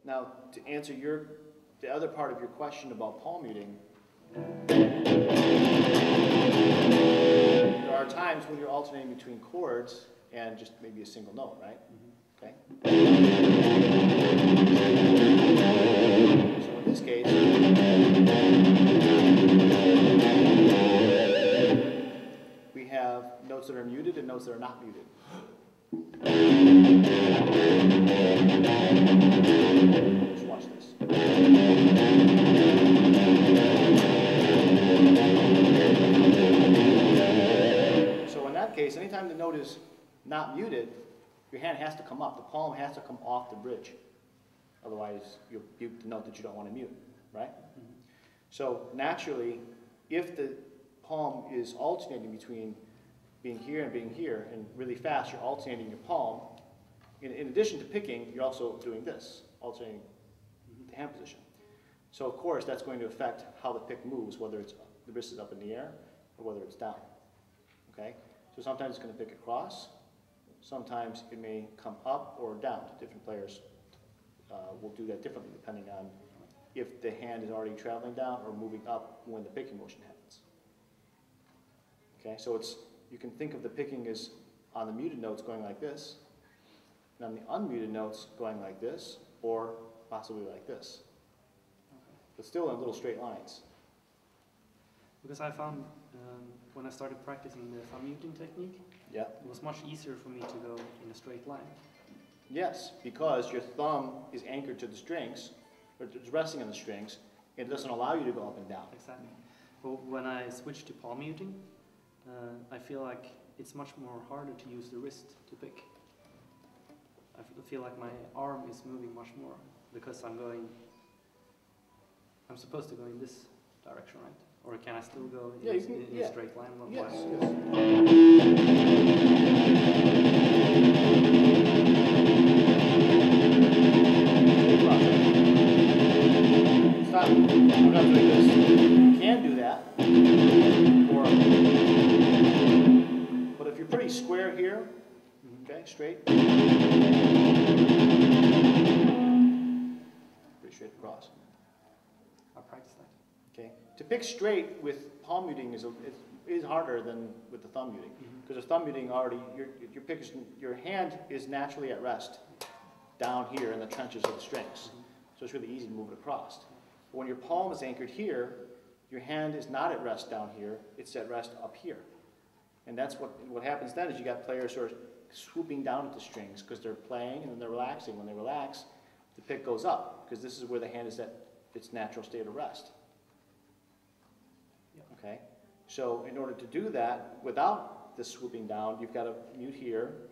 Now, to answer the other part of your question about palm muting, there are times when you're alternating between chords and just maybe a single note, right? Okay. So in this case, we have notes that are muted and notes that are not muted. Just watch this. So in that case, anytime the note is not muted, your hand has to come up. The palm has to come off the bridge. Otherwise, you'll mute the note that you don't want to mute, right? So naturally, if the palm is alternating between being here and really fast, you're alternating your palm. In addition to picking, you're also doing this, alternating the hand position. So of course, that's going to affect how the pick moves, whether it's the wrist is up in the air or whether it's down. Okay? So sometimes it's going to pick across. Sometimes it may come up or down. Different players will do that differently depending on if the hand is already traveling down or moving up when the picking motion happens. Okay, so you can think of the picking as on the muted notes going like this, and on the unmuted notes going like this, or possibly like this. But still in little straight lines. Because I found when I started practicing the thumb muting technique, yeah, it was much easier for me to go in a straight line. Yes, because your thumb is anchored to the strings, or it's resting on the strings, and it doesn't allow you to go up and down. Exactly. But when I switched to palm muting, I feel like it's much more harder to use the wrist to pick. I feel like my arm is moving much more because I'm supposed to go in this direction, right? Or can I still go in a straight line? Yes. Stop. We're not doing this. You can do that. But if you're pretty square here, okay, straight. Pretty straight across. I'll practice that. Okay. To pick straight with palm muting is harder than with the thumb muting, because the thumb muting already your hand is naturally at rest down here in the trenches of the strings, so it's really easy to move it across. But when your palm is anchored here, your hand is not at rest down here; it's at rest up here, and that's what happens then is you got players who are swooping down at the strings because they're playing and then they're relaxing. When they relax, the pick goes up because this is where the hand is at its natural state of rest. Okay, so in order to do that without this swooping down, you've got to mute here,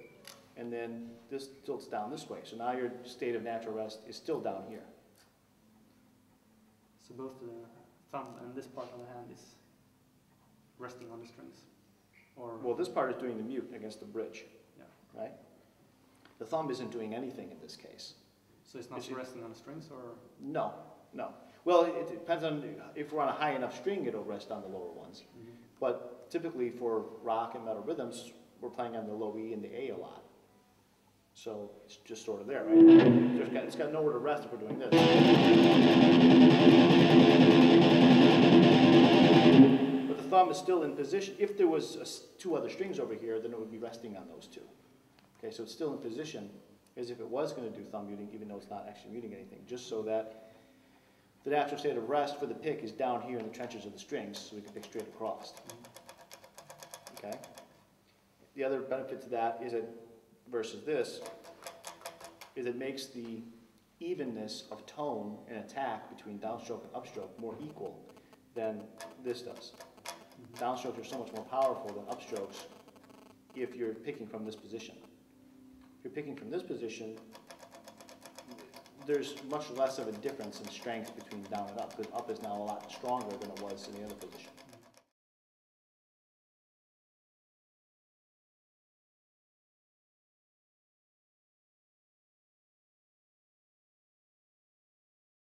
and then this tilts down this way. So now your state of natural rest is still down here. So both the thumb and this part of the hand is resting on the strings? Or well, this part is doing the mute against the bridge, right? The thumb isn't doing anything in this case. So it's not resting on the strings, or? No, no. Well, it depends on, if we're on a high enough string, it'll rest on the lower ones. But typically for rock and metal rhythms, we're playing on the low E and the A a lot. So it's just sort of there, right? It's got nowhere to rest if we're doing this. But the thumb is still in position. If there was two other strings over here, then it would be resting on those two. Okay, so it's still in position as if it was going to do thumb muting, even though it's not actually muting anything, just so that the natural state of rest for the pick is down here in the trenches of the strings, so we can pick straight across. Okay? The other benefit to that is that, versus this, is it makes the evenness of tone and attack between downstroke and upstroke more equal than this does. Downstrokes are so much more powerful than upstrokes if you're picking from this position. If you're picking from this position, there's much less of a difference in strength between down and up, because up is now a lot stronger than it was in the other position.